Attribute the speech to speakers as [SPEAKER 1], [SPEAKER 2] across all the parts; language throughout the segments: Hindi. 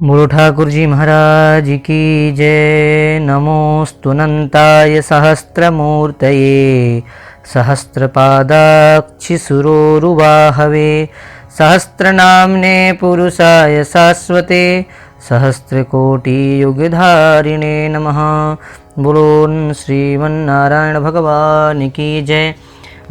[SPEAKER 1] बोलो ठाकुर जी महाराज की जय। नमोस्तुनंताय सहस्त्रमूर्तये सहस्रपादाक्षिसुरोरुबाहवे सहस्रनाम्ने पुरुषाय शाश्वते सहस्रकोटियुगधारिणे नमः। बोलो श्रीमन्नारायण भगवान की जय।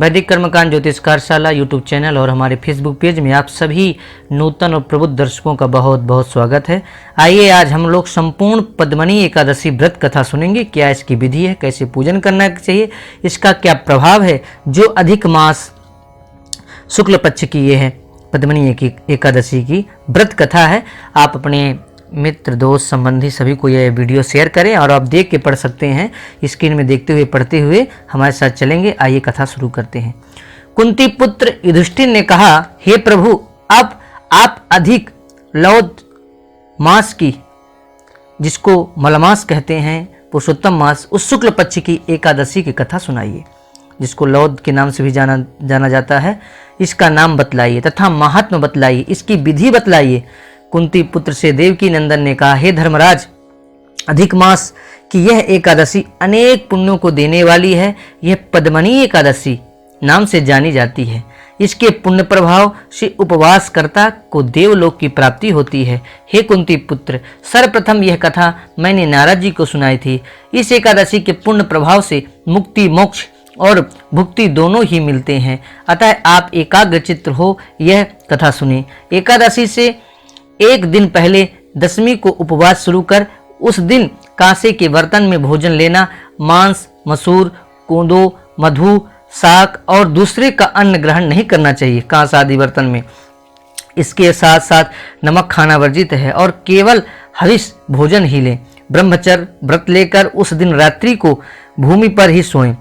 [SPEAKER 1] वैदिक कर्मकांड ज्योतिष कार्यशाला यूट्यूब चैनल और हमारे फेसबुक पेज में आप सभी नूतन और प्रबुद्ध दर्शकों का बहुत बहुत स्वागत है। आइए आज हम लोग संपूर्ण पद्मनी एकादशी व्रत कथा सुनेंगे। क्या इसकी विधि है, कैसे पूजन करना चाहिए, इसका क्या प्रभाव है। जो अधिक मास शुक्ल पक्ष की ये है पद्मनी एकादशी की व्रत कथा है। आप अपने मित्र दोस्त संबंधी सभी को यह वीडियो शेयर करें और आप देख के पढ़ सकते हैं। स्क्रीन में देखते हुए पढ़ते हुए हमारे साथ चलेंगे। आइए कथा शुरू करते हैं। कुंती पुत्र युधिष्ठिर ने कहा, हे प्रभु, अब आप अधिक लौद मास की, जिसको मलमास कहते हैं, पुरुषोत्तम मास, उस शुक्ल पक्ष की एकादशी की कथा सुनाइए, जिसको लौद के नाम से भी जाना जाता है। इसका नाम बतलाइए तथा महात्म बतलाइए, इसकी विधि बतलाइए। कुंती पुत्र से देवकी नंदन ने कहा, हे धर्मराज, अधिक मास की यह एकादशी अनेक पुण्यों को देने वाली है। यह पद्मनी एकादशी नाम से जानी जाती है। इसके पुण्य प्रभाव से उपवासकर्ता को देवलोक की प्राप्ति होती है। हे कुंती पुत्र, सर्वप्रथम यह कथा मैंने नारद जी को सुनाई थी। इस एकादशी के पुण्य प्रभाव से मुक्ति, मोक्ष और भुक्ति दोनों ही मिलते हैं। अतः आप एकाग्र चित्त हो यह कथा सुने। एकादशी से एक दिन पहले दशमी को उपवास शुरू कर उस दिन कांसे के बर्तन में भोजन लेना, मांस, मसूर, कूदो, मधु, शाक और दूसरे का अन्न ग्रहण नहीं करना चाहिए कांस आदि बर्तन में। इसके साथ साथ नमक खाना वर्जित है और केवल हविष भोजन ही लें। ब्रह्मचर्य व्रत लेकर उस दिन रात्रि को भूमि पर ही सोएं।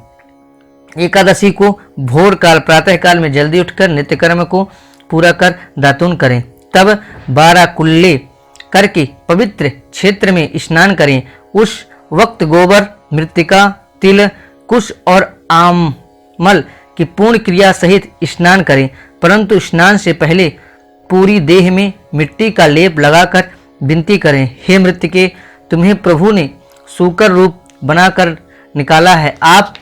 [SPEAKER 1] एकादशी को भोर काल प्रातः काल में जल्दी उठकर नित्य कर्म को पूरा कर दातून करें। तब 12 कुल्ले करके पवित्र क्षेत्र में स्नान करें। उस वक्त गोबर, मृत्तिका, तिल, कुश और आमल की पूर्ण क्रिया सहित स्नान करें, परंतु स्नान से पहले पूरी देह में मिट्टी का लेप लगाकर विनती करें, हे मृत्तिके, तुम्हें प्रभु ने सूकर रूप बनाकर निकाला है। आप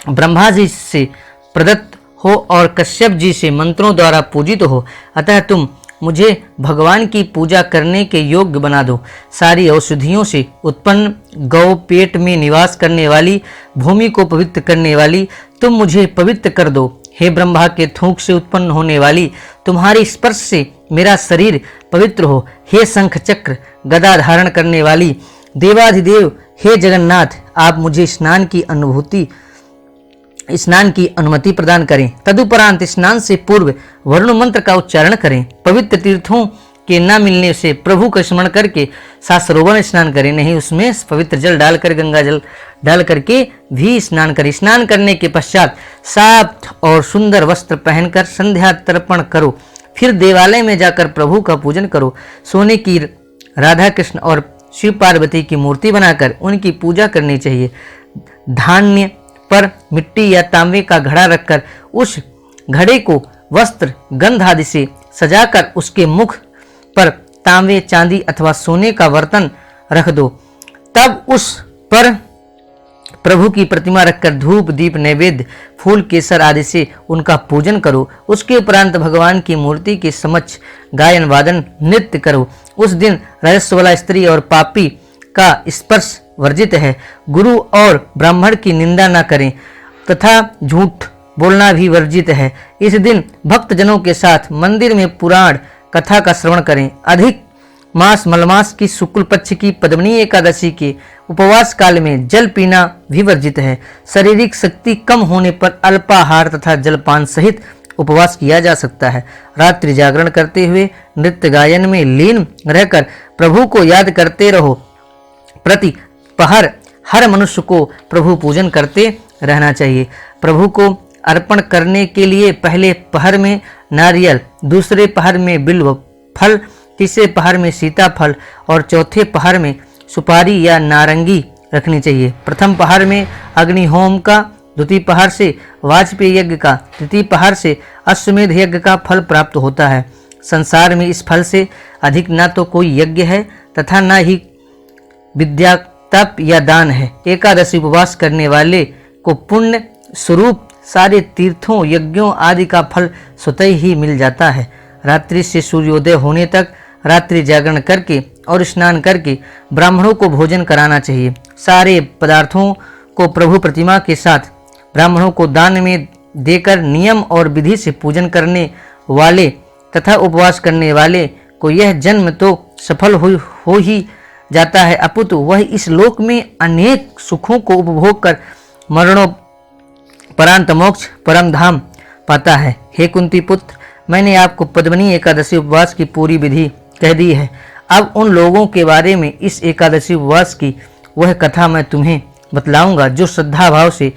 [SPEAKER 1] ब्रह्मा जी से प्रदत्त हो और कश्यप जी से मंत्रों द्वारा पूजित हो, अतः तुम मुझे भगवान की पूजा करने के योग्य बना दो। सारी औषधियों से उत्पन्न गौ, पेट में निवास करने वाली, भूमि को पवित्र करने वाली, तुम मुझे पवित्र कर दो। हे ब्रह्मा के थूक से उत्पन्न होने वाली, तुम्हारी स्पर्श से मेरा शरीर पवित्र हो। हे शंख चक्र गदा धारण करने वाली देवाधिदेव, हे जगन्नाथ, आप मुझे स्नान की अनुमति प्रदान करें। तदुपरांत स्नान से पूर्व वरुण मंत्र का उच्चारण करें। पवित्र तीर्थों के न मिलने से प्रभु का स्मरण करके सात सरोवर में स्नान करें, नहीं उसमें पवित्र जल डालकर, गंगा जल डाल करके भी स्नान करें। स्नान करने के पश्चात साफ और सुंदर वस्त्र पहनकर संध्या तर्पण करो। फिर देवालय में जाकर प्रभु का पूजन करो। सोने की राधा कृष्ण और शिव पार्वती की मूर्ति बनाकर उनकी पूजा करनी चाहिए। धान्य पर मिट्टी या तांबे का घड़ा रखकर उस घड़े को वस्त्र, गंध आदि से सजाकर उसके मुख पर तांबे, चांदी अथवा सोने का बर्तन रख दो। तब उस पर प्रभु की प्रतिमा रखकर धूप, दीप, नैवेद्य, फूल, केसर आदि से उनका पूजन करो। उसके उपरांत भगवान की मूर्ति के समक्ष गायन वादन नृत्य करो। उस दिन रजस्व वाला स्त्री और पापी का स्पर्श वर्जित है। गुरु और ब्राह्मण की निंदा न करें तथा झूठ बोलना भी वर्जित है। इस दिन भक्त जनों के साथ मंदिर में पुराण कथा का श्रवण करें। अधिक मास मलमास की शुक्ल पक्ष की पद्मनी एकादशी के उपवास काल में जल पीना भी वर्जित है। शारीरिक शक्ति कम होने पर अल्पाहार तथा जलपान सहित उपवास किया जा सकता है। रात्रि जागरण करते हुए नृत्य गायन में लीन रहकर प्रभु को याद करते रहो। प्रति पहर हर मनुष्य को प्रभु पूजन करते रहना चाहिए। प्रभु को अर्पण करने के लिए पहले पहर में नारियल, दूसरे पहर में बिल्व फल, तीसरे पहर में सीताफल और चौथे पहर में सुपारी या नारंगी रखनी चाहिए। प्रथम पहर में अग्निहोम का, द्वितीय पहर से वाजपेय यज्ञ का, तृतीय पहर से अश्वमेध यज्ञ का फल प्राप्त होता है। संसार में इस फल से अधिक न तो कोई यज्ञ है तथा न ही विद्या, तप या दान है। एकादशी उपवास करने वाले को पुण्य स्वरूप सारे तीर्थों, यज्ञों आदि का फल स्वतः ही मिल जाता है। रात्रि से सूर्योदय होने तक रात्रि जागरण करके और स्नान करके ब्राह्मणों को भोजन कराना चाहिए। सारे पदार्थों को प्रभु प्रतिमा के साथ ब्राह्मणों को दान में देकर नियम और विधि से पूजन करने वाले तथा उपवास करने वाले को यह जन्म तो सफल हो ही जाता है, अपितु वह इस लोक में अनेक सुखों को उपभोग कर मरणोपरांत मोक्ष परम धाम पाता है। हे कुंती पुत्र, मैंने आपको पद्मनी एकादशी उपवास की पूरी विधि कह दी है। अब उन लोगों के बारे में इस एकादशी उपवास की वह कथा मैं तुम्हें बतलाऊंगा जो श्रद्धा भाव से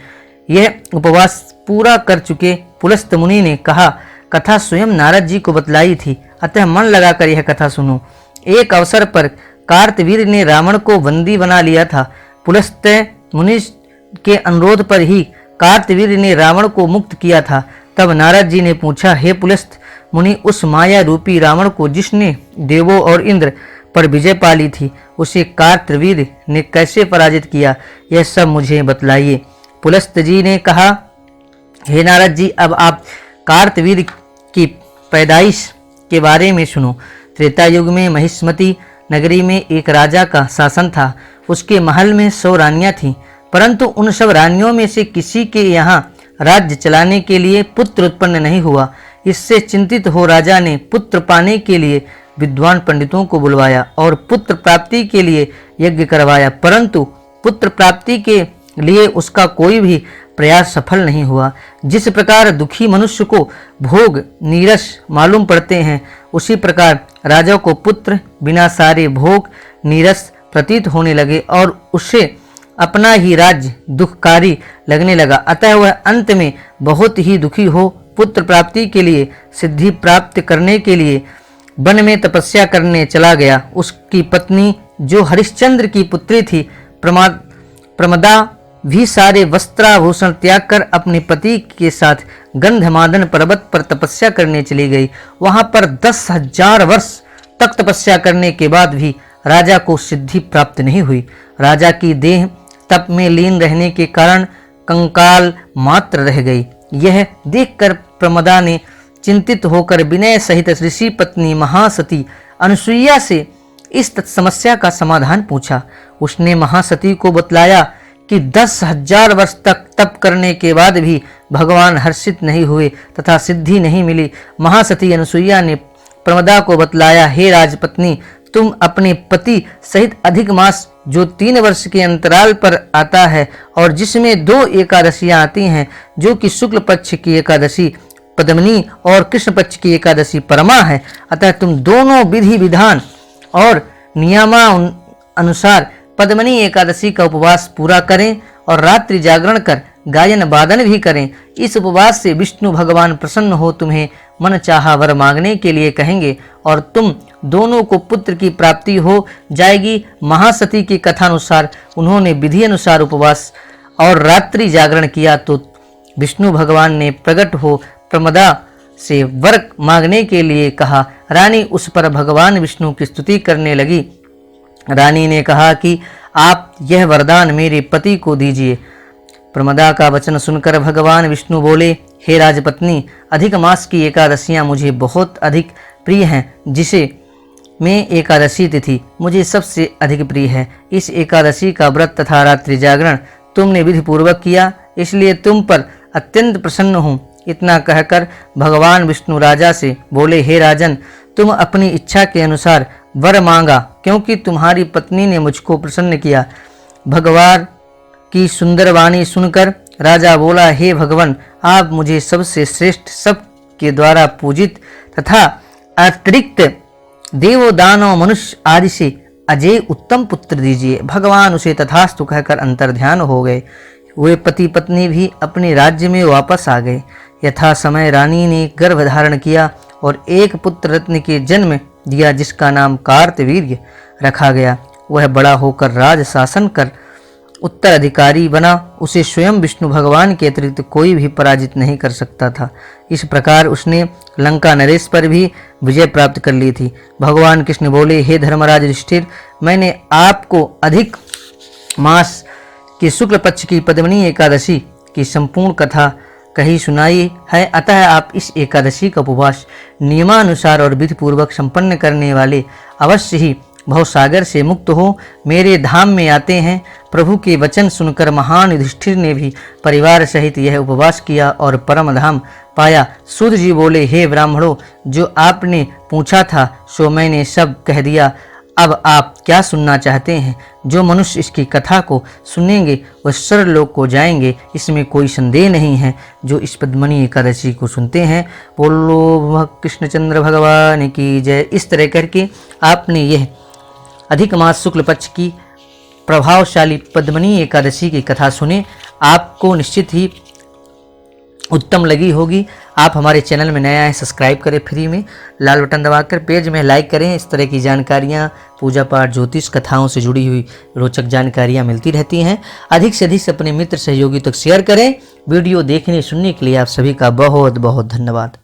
[SPEAKER 1] यह उपवास पूरा कर चुके। पुलस्त मुनि ने कहा, कथा स्वयं नारद जी को बतलाई थी, अतः मन लगाकर यह कथा सुनो। एक अवसर पर कार्तवीर्य ने रावण को बंदी बना लिया था। पुलस्त मुनि के अनुरोध पर ही कार्तवीर्य ने रावण को मुक्त किया था। तब नारद जी ने पूछा, हे पुलस्त मुनि, उस माया रूपी रावण को जिसने देवों और इंद्र पर विजय पाली थी, उसे कार्तवीर्य ने कैसे पराजित किया, यह सब मुझे बतलाइए। पुलस्त जी ने कहा, हे नारद जी, अब आप कार्तवीर्य की पैदाइश के बारे में सुनो। त्रेता युग में महिष्मती नगरी में एक राजा का शासन था। उसके महल में 100 रानियां थीं, परंतु उन सब रानियों में से किसी के यहाँ राज्य चलाने के लिए पुत्र उत्पन्न नहीं हुआ। इससे चिंतित हो राजा ने पुत्र पाने के लिए विद्वान पंडितों को बुलवाया और पुत्र प्राप्ति के लिए यज्ञ करवाया, परंतु पुत्र प्राप्ति के लिए उसका कोई भी प्रयास सफल नहीं हुआ। जिस प्रकार दुखी मनुष्य को भोग नीरस मालूम पड़ते हैं, उसी प्रकार राजा को पुत्र बिना सारे भोग नीरस प्रतीत होने लगे और उसे अपना ही राज्य दुखकारी लगने लगा। अतः वह अंत में बहुत ही दुखी हो पुत्र प्राप्ति के लिए सिद्धि प्राप्त करने के लिए वन में तपस्या करने चला गया। उसकी पत्नी जो हरिश्चंद्र की पुत्री थी प्रमदा भी सारे वस्त्राभूषण त्याग कर अपने पति के साथ गंधमादन पर्वत पर तपस्या करने चली गई। वहां पर 10,000 वर्ष तक तपस्या करने के बाद भी राजा को सिद्धि प्राप्त नहीं हुई। राजा की देह तप में लीन रहने के कारण कंकाल मात्र रह गई। यह देखकर प्रमदा ने चिंतित होकर विनय सहित ऋषि पत्नी महासती अनुसुईया से इस समस्या का समाधान पूछा। उसने महासती को बतलाया कि 10,000 वर्ष तक तप करने के बाद भी भगवान हर्षित नहीं हुए तथा सिद्धि नहीं मिली। महासती अनुसुईया ने प्रमदा को बतलाया, हे राजपत्नी, तुम अपने पति सहित अधिक मास जो 3 वर्ष के अंतराल पर आता है और जिसमें 2 एकादशियां आती हैं, जो कि शुक्ल पक्ष की एकादशी पद्मनी और कृष्ण पक्ष की एकादशी परमा है, अतः तुम दोनों विधि विधान और नियमा अनुसार पद्मनी एकादशी का उपवास पूरा करें और रात्रि जागरण कर गायन वादन भी करें। इस उपवास से विष्णु भगवान प्रसन्न हो तुम्हें मन चाहा वर मांगने के लिए कहेंगे और तुम दोनों को पुत्र की प्राप्ति हो जाएगी। महासती की कथानुसार उन्होंने विधि अनुसार उपवास और रात्रि जागरण किया तो विष्णु भगवान ने प्रकट हो प्रमदा से वर मांगने के लिए कहा। रानी उस पर भगवान विष्णु की स्तुति करने लगी। रानी ने कहा कि आप यह वरदान मेरे पति को दीजिए। प्रमदा का वचन सुनकर भगवान विष्णु बोले, हे राजपत्नी, अधिक मास की एकादशियां मुझे बहुत अधिक प्रिय हैं, जिसे में एकादशी तिथि मुझे सबसे अधिक प्रिय है। इस एकादशी का व्रत तथा रात्रि जागरण तुमने विधि पूर्वक किया, इसलिए तुम पर अत्यंत प्रसन्न हूँ। इतना कहकर भगवान विष्णु राजा से बोले, हे राजन, तुम अपनी इच्छा के अनुसार वर मांगा, क्योंकि तुम्हारी पत्नी ने मुझको प्रसन्न किया। भगवान की सुंदर वाणी सुनकर राजा बोला, हे भगवान, आप मुझे सबसे श्रेष्ठ, सबके द्वारा पूजित तथा अतिरिक्त देवो दानव मनुष्य आदि से अजय उत्तम पुत्र दीजिए। भगवान उसे तथास्तु कहकर अंतर्ध्यान हो गए। वे पति पत्नी भी अपने राज्य में वापस आ गए। यथा समय रानी ने गर्भ धारण किया और एक पुत्र रत्न के जन्म दिया, जिसका नाम कार्तवीर्य रखा गया। वह बड़ा होकर राज शासन कर उत्तराधिकारी बना, उसे स्वयं विष्णु भगवान के अतिरिक्त कोई भी पराजित नहीं कर सकता था। इस प्रकार उसने लंका नरेश पर भी विजय प्राप्त कर ली थी। भगवान कृष्ण बोले, हे धर्मराज युधिष्ठिर, मैंने आपको अधिक मास की शुक्ल पक्ष की पद्मिनी एकादशी की संपूर्ण कथा कही सुनाई है, अतः आप इस एकादशी का उपवास नियमानुसार और विधि पूर्वक संपन्न करने वाले अवश्य ही भवसागर से मुक्त हो मेरे धाम में आते हैं। प्रभु के वचन सुनकर महान युधिष्ठिर ने भी परिवार सहित यह उपवास किया और परम धाम पाया। सूत जी बोले, हे ब्राह्मणों, जो आपने पूछा था सो मैंने सब कह दिया। अब आप क्या सुनना चाहते हैं? जो मनुष्य इसकी कथा को सुनेंगे वह स्वर्ग लोक को जाएंगे, इसमें कोई संदेह नहीं है। जो इस पद्मिनी एकादशी को सुनते हैं, बोलो कृष्णचंद्र भगवान की जय। इस तरह करके आपने यह अधिक मास शुक्ल पक्ष की प्रभावशाली पद्मिनी एकादशी की कथा सुने, आपको निश्चित ही उत्तम लगी होगी। आप हमारे चैनल में नया है, सब्सक्राइब करें फ्री में, लाल बटन दबाकर पेज में लाइक करें। इस तरह की जानकारियाँ, पूजा पाठ, ज्योतिष कथाओं से जुड़ी हुई रोचक जानकारियाँ मिलती रहती हैं। अधिक से अधिक अपने मित्र सहयोगी तक शेयर करें। वीडियो देखने सुनने के लिए आप सभी का बहुत बहुत धन्यवाद।